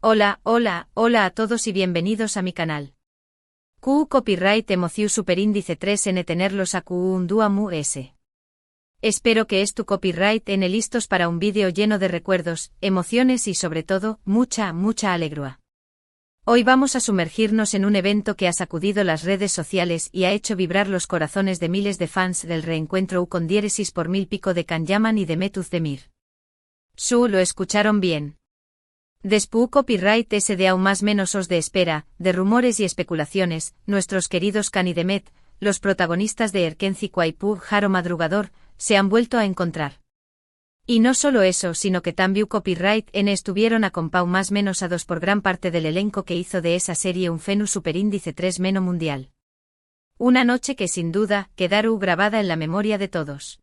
Hola a todos y bienvenidos a mi canal. QU Copyright Emociu Superíndice 3N tenerlos a QU un dua mu s. Espero que es tu copyright N listos para un vídeo lleno de recuerdos, emociones y sobre todo, mucha alegría. Hoy vamos a sumergirnos en un evento que ha sacudido las redes sociales y ha hecho vibrar los corazones de miles de fans del reencuentro U con diéresis por mil pico de Can Yaman y de Demet Özdemir. Lo escucharon bien. Después copyright de aún más menos os de espera, de rumores y especulaciones, nuestros queridos Can y Demet, los protagonistas de Erkenci Kwaipu Jaro Madrugador, se han vuelto a encontrar. Y no solo eso, sino que también copyright N estuvieron a compau más menos a dos por gran parte del elenco que hizo de esa serie un fenu superíndice 3 meno mundial. Una noche que sin duda quedará grabada en la memoria de todos.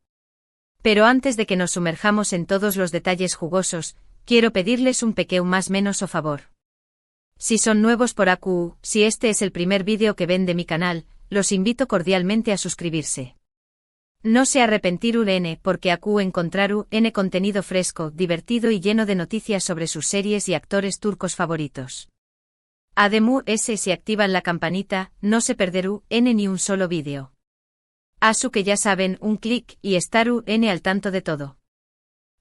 Pero antes de que nos sumerjamos en todos los detalles jugosos, quiero pedirles un pequeño más menos o favor. Si son nuevos por AQ, si este es el primer vídeo que ven de mi canal, los invito cordialmente a suscribirse. No se arrepentirán N porque AQ encontrarán N contenido fresco, divertido y lleno de noticias sobre sus series y actores turcos favoritos. Además, si activan la campanita, no se perderán N ni un solo vídeo. Asu que ya saben, un clic y estarán N al tanto de todo.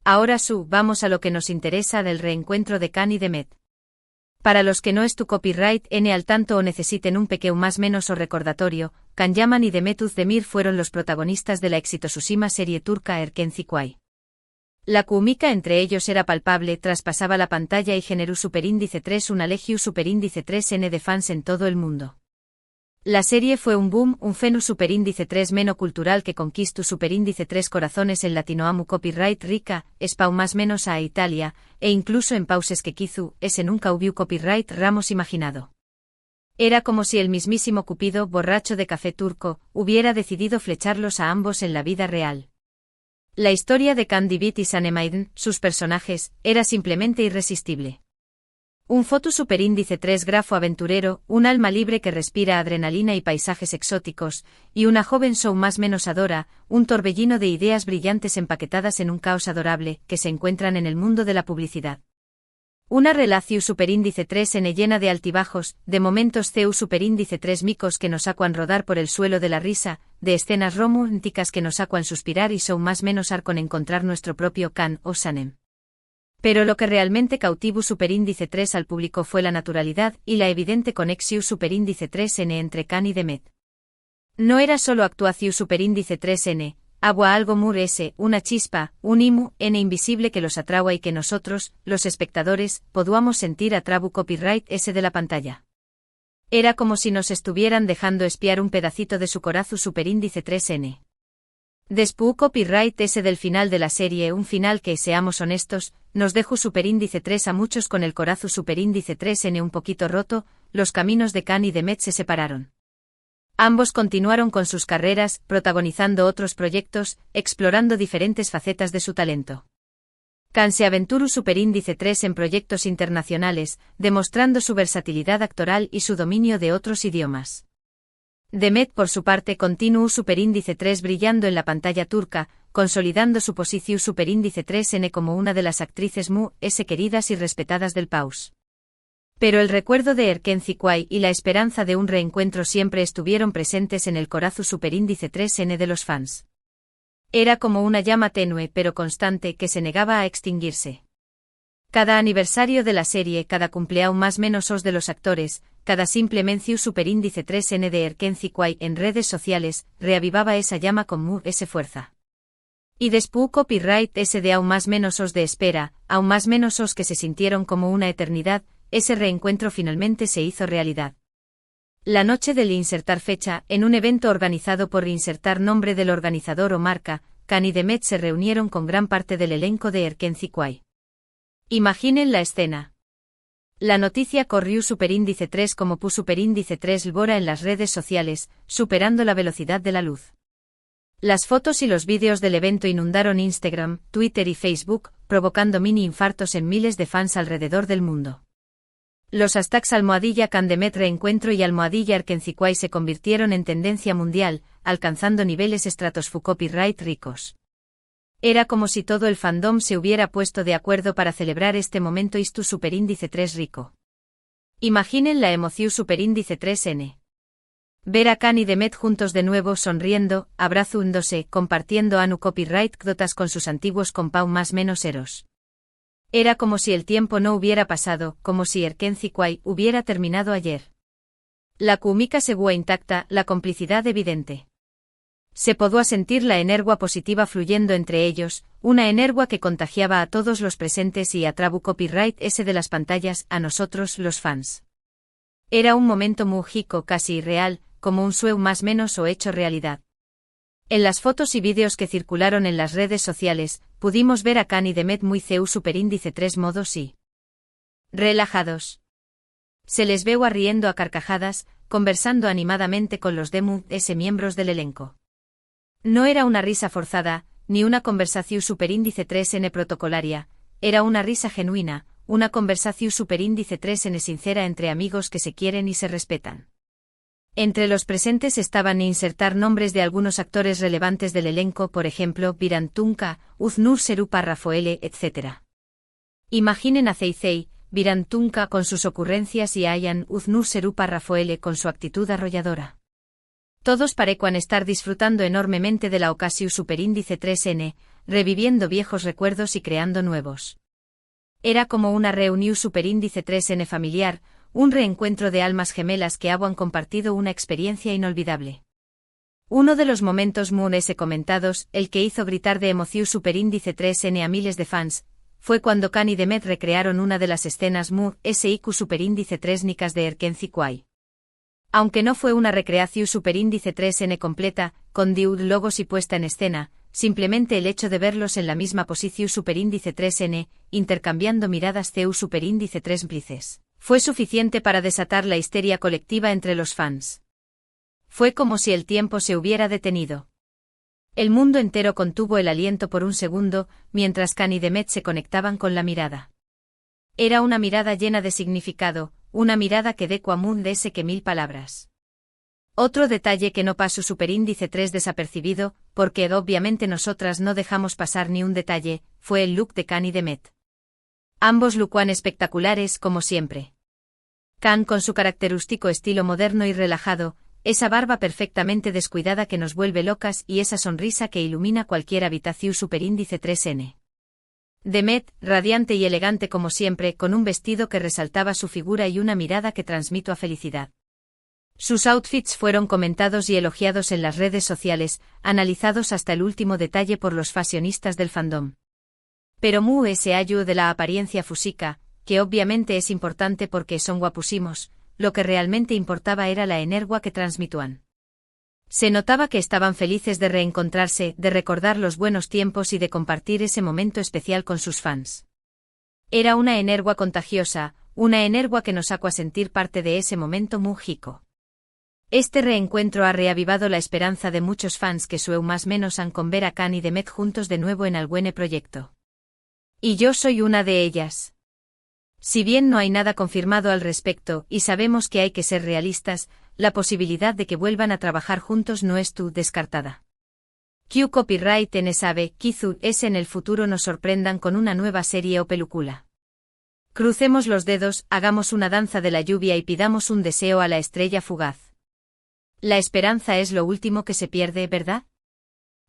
Ahora vamos a lo que nos interesa del reencuentro de Can y Demet. Para los que no es tu copyright N al tanto o necesiten un pequeño más menos o recordatorio, Can Yaman y Demet Özdemir fueron los protagonistas de la exitosísima serie turca Erkenci Kwai. La química entre ellos era palpable, traspasaba la pantalla y generó superíndice 3 una legiu superíndice 3N de fans en todo el mundo. La serie fue un boom, un fenu superíndice 3 meno cultural que conquistó superíndice 3 corazones en Latinoamu copyright rica, espau más menos a Italia, e incluso en pauses que quizu, ese nunca hubo copyright ramos imaginado. Era como si el mismísimo Cupido, borracho de café turco, hubiera decidido flecharlos a ambos en la vida real. La historia de Can Divit y Sanemaiden, sus personajes, era simplemente irresistible. Un foto superíndice 3 grafo aventurero, un alma libre que respira adrenalina y paisajes exóticos, y una joven show más menos adora, un torbellino de ideas brillantes empaquetadas en un caos adorable, que se encuentran en el mundo de la publicidad. Una relación superíndice 3N llena de altibajos, de momentos CU superíndice 3 micos que nos acuan rodar por el suelo de la risa, de escenas románticas que nos acuan suspirar y show más menos ar con encontrar nuestro propio Can o Sanem. Pero lo que realmente cautivó superíndice 3 al público fue la naturalidad y la evidente conexión superíndice 3N entre Can y Demet. No era solo actuación superíndice 3N, agua algo mur S, una chispa, un imu, N invisible que los atraua y que nosotros, los espectadores, podamos sentir a trabu copyright S de la pantalla. Era como si nos estuvieran dejando espiar un pedacito de su corazón superíndice 3N. Después copyright S del final de la serie, un final que, seamos honestos, nos dejó superíndice 3 a muchos con el corazón superíndice 3N un poquito roto, los caminos de Can y Demet se separaron. Ambos continuaron con sus carreras, protagonizando otros proyectos, explorando diferentes facetas de su talento. Can se aventuró superíndice 3 en proyectos internacionales, demostrando su versatilidad actoral y su dominio de otros idiomas. Demet por su parte continuó superíndice 3 brillando en la pantalla turca, consolidando su posición superíndice 3N como una de las actrices queridas y respetadas del país. Pero el recuerdo de Erkenci Kwai y la esperanza de un reencuentro siempre estuvieron presentes en el corazón superíndice 3N de los fans. Era como una llama tenue pero constante que se negaba a extinguirse. Cada aniversario de la serie, cada cumpleaños más menos os de los actores, cada simple mención superíndice 3N de Erkenci Kwai en redes sociales, reavivaba esa llama con fuerza. Y después copyright S de aún más menos os de espera, aún más menos os que se sintieron como una eternidad, ese reencuentro finalmente se hizo realidad. La noche del insertar fecha, en un evento organizado por insertar nombre del organizador o marca, Can y Demet se reunieron con gran parte del elenco de Erkenci Kwai. Imaginen la escena. La noticia corrió superíndice 3 como pu superíndice 3 lbora en las redes sociales, superando la velocidad de la luz. Las fotos y los vídeos del evento inundaron Instagram, Twitter y Facebook, provocando mini infartos en miles de fans alrededor del mundo. Los hashtags #Can Demet reencuentro y #Erkenci Kwai se convirtieron en tendencia mundial, alcanzando niveles estratosféricos copyright ricos. Era como si todo el fandom se hubiera puesto de acuerdo para celebrar este momento Istu Superíndice 3 rico. Imaginen la emoción Superíndice 3N. Ver a Khan y Demet juntos de nuevo sonriendo, abrazándose, compartiendo Anu Copyright Dotas con sus antiguos compau más menos eros. Era como si el tiempo no hubiera pasado, como si Erkenci Kwai hubiera terminado ayer. La química seguía intacta, la complicidad evidente. Se podía sentir la energía positiva fluyendo entre ellos, una energía que contagiaba a todos los presentes y a Trabu Copyright S de las pantallas, a nosotros los fans. Era un momento mágico, casi irreal, como un sueño más menos o hecho realidad. En las fotos y vídeos que circularon en las redes sociales, pudimos ver a Khan y Demet muy CU Superíndice 3 modos y relajados. Se les veo riendo a carcajadas, conversando animadamente con los Demu S miembros del elenco. No era una risa forzada, ni una conversación Superíndice 3N protocolaria, era una risa genuina, una conversación Superíndice 3N sincera entre amigos que se quieren y se respetan. Entre los presentes estaban insertar nombres de algunos actores relevantes del elenco, por ejemplo, Viran Tunca, Uznur Serupa Rafaele, etc. Imaginen a Zeizei, Viran Tunca con sus ocurrencias y a Ayan Uznur Serupa Rafaele con su actitud arrolladora. Todos parecían estar disfrutando enormemente de la ocasión Superíndice 3N, reviviendo viejos recuerdos y creando nuevos. Era como una reunión Superíndice 3N familiar, un reencuentro de almas gemelas que habían compartido una experiencia inolvidable. Uno de los momentos muy comentados, el que hizo gritar de emoción Superíndice 3N a miles de fans, fue cuando Khan y Demet recrearon una de las escenas muy SIQ Superíndice 3 de Erkenci Kwai. Aunque no fue una recreación Superíndice 3N completa, con diálogos y puesta en escena, simplemente el hecho de verlos en la misma posición Superíndice 3N, intercambiando miradas CU Superíndice 3 plices, fue suficiente para desatar la histeria colectiva entre los fans. Fue como si el tiempo se hubiera detenido. El mundo entero contuvo el aliento por un segundo, mientras Khan y Demet se conectaban con la mirada. Era una mirada llena de significado, una mirada que decua mun de ese que 1000 palabras. Otro detalle que no pasó Superíndice 3 desapercibido, porque obviamente nosotras no dejamos pasar ni un detalle, fue el look de Khan y Demet. Ambos lucían espectaculares como siempre. Khan con su característico estilo moderno y relajado, esa barba perfectamente descuidada que nos vuelve locas y esa sonrisa que ilumina cualquier habitación Superíndice 3N. Demet, radiante y elegante como siempre, con un vestido que resaltaba su figura y una mirada que transmito a felicidad. Sus outfits fueron comentados y elogiados en las redes sociales, analizados hasta el último detalle por los fashionistas del fandom. Pero mu ese ayu de la apariencia física, que obviamente es importante porque son guapúsimos, lo que realmente importaba era la energía que transmituan. Se notaba que estaban felices de reencontrarse, de recordar los buenos tiempos y de compartir ese momento especial con sus fans. Era una energía contagiosa, una energía que nos sacó a sentir parte de ese momento mágico. Este reencuentro ha reavivado la esperanza de muchos fans que sueu más menos han con ver a Khan y Demet juntos de nuevo en algún proyecto. Y yo soy una de ellas. Si bien no hay nada confirmado al respecto y sabemos que hay que ser realistas, la posibilidad de que vuelvan a trabajar juntos no es descartada. Q Copyright N sabe, quizú es en el futuro nos sorprendan con una nueva serie o película. Crucemos los dedos, hagamos una danza de la lluvia y pidamos un deseo a la estrella fugaz. La esperanza es lo último que se pierde, ¿verdad?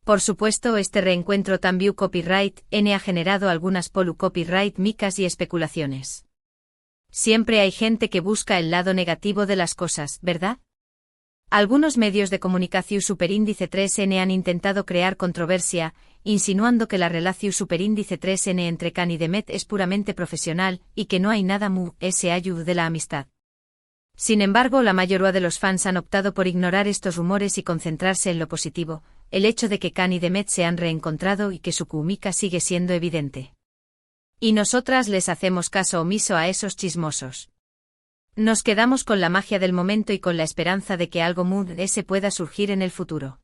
Por supuesto, este reencuentro también Copyright N ha generado algunas polu copyright micas y especulaciones. Siempre hay gente que busca el lado negativo de las cosas, ¿verdad? Algunos medios de comunicación Superíndice 3N han intentado crear controversia, insinuando que la relación Superíndice 3N entre Khan y Demet es puramente profesional y que no hay nada ese ayu de la amistad. Sin embargo, la mayoría de los fans han optado por ignorar estos rumores y concentrarse en lo positivo, el hecho de que Khan y Demet se han reencontrado y que su química sigue siendo evidente. Y nosotras les hacemos caso omiso a esos chismosos. Nos quedamos con la magia del momento y con la esperanza de que algo ese pueda surgir en el futuro.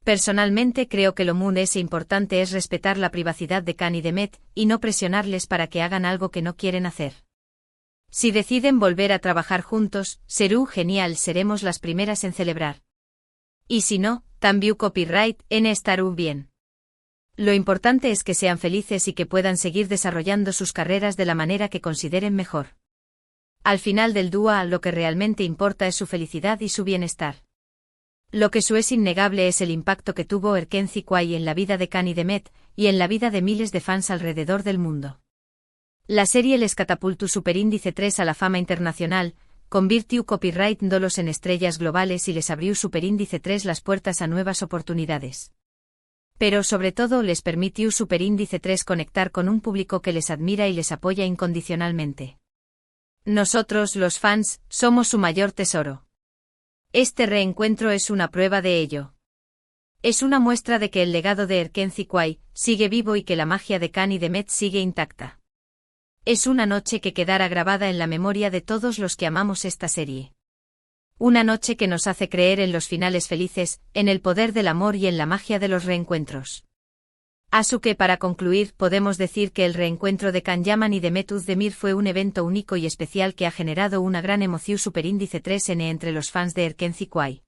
Personalmente creo que lo ese importante es respetar la privacidad de Khan y Demet y no presionarles para que hagan algo que no quieren hacer. Si deciden volver a trabajar juntos, será genial, seremos las primeras en celebrar. Y si no, también Copyright N estará bien. Lo importante es que sean felices y que puedan seguir desarrollando sus carreras de la manera que consideren mejor. Al final del dúo, lo que realmente importa es su felicidad y su bienestar. Lo que es innegable es el impacto que tuvo Erkenci Kwai en la vida de Kani Demet, y en la vida de miles de fans alrededor del mundo. La serie les catapultó Superíndice 3 a la fama internacional, convirtió Copyright Dolos en estrellas globales y les abrió Superíndice 3 las puertas a nuevas oportunidades. Pero sobre todo les permitió Superíndice 3 conectar con un público que les admira y les apoya incondicionalmente. Nosotros, los fans, somos su mayor tesoro. Este reencuentro es una prueba de ello. Es una muestra de que el legado de Erkenci Kwai sigue vivo y que la magia de Kani Demet sigue intacta. Es una noche que quedará grabada en la memoria de todos los que amamos esta serie. Una noche que nos hace creer en los finales felices, en el poder del amor y en la magia de los reencuentros. Así que para concluir, podemos decir que el reencuentro de Can Yaman y Demet Özdemir fue un evento único y especial que ha generado una gran emoción Superíndice 3N entre los fans de Erkenci Kwai.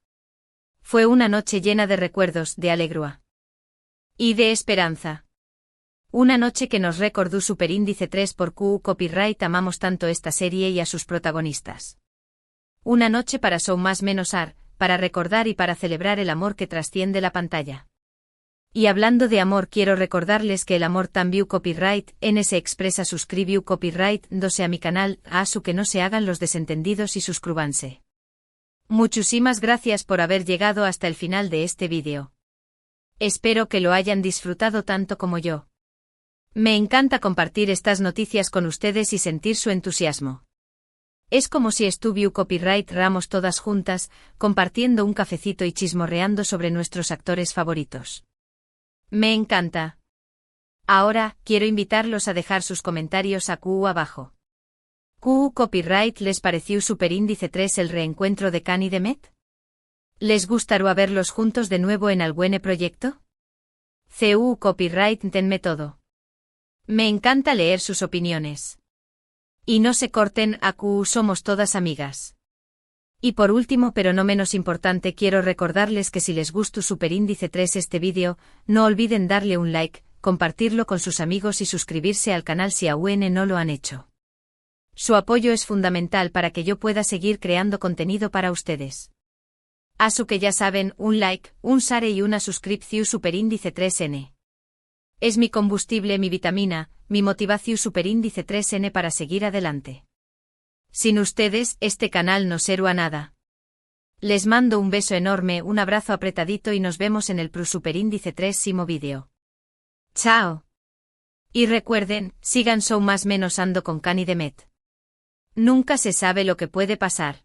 Fue una noche llena de recuerdos, de alegría y de esperanza. Una noche que nos recordó Superíndice 3 por QU Copyright. Amamos tanto esta serie y a sus protagonistas. Una noche para show más menos ar, para recordar y para celebrar el amor que trasciende la pantalla. Y hablando de amor, quiero recordarles que el amor también Copyright N se expresa. Suscribiu Copyright 2 a mi canal, a su que no se hagan los desentendidos y suscríbanse. Muchísimas gracias por haber llegado hasta el final de este vídeo. Espero que lo hayan disfrutado tanto como yo. Me encanta compartir estas noticias con ustedes y sentir su entusiasmo. Es como si estuviu Copyright Ramos todas juntas, compartiendo un cafecito y chismorreando sobre nuestros actores favoritos. Me encanta. Ahora, quiero invitarlos a dejar sus comentarios a QU abajo. ¿QU Copyright les pareció Superíndice 3 el reencuentro de Kani Demet? ¿Les gustaría verlos juntos de nuevo en algún proyecto? CU Copyright tenme todo. Me encanta leer sus opiniones. Y no se corten, a QU somos todas amigas. Y por último pero no menos importante, quiero recordarles que si les gustó Superíndice 3 este vídeo, no olviden darle un like, compartirlo con sus amigos y suscribirse al canal si aún no lo han hecho. Su apoyo es fundamental para que yo pueda seguir creando contenido para ustedes. Así que ya saben, un like, un share y una suscripción Superíndice 3N. Es mi combustible, mi vitamina, mi motivación Superíndice 3N para seguir adelante. Sin ustedes, este canal no sería nada. Les mando un beso enorme, un abrazo apretadito y nos vemos en el Superíndice 3 vídeo. Chao. Y recuerden, sigan show más menos ando con Kani Demet. Nunca se sabe lo que puede pasar.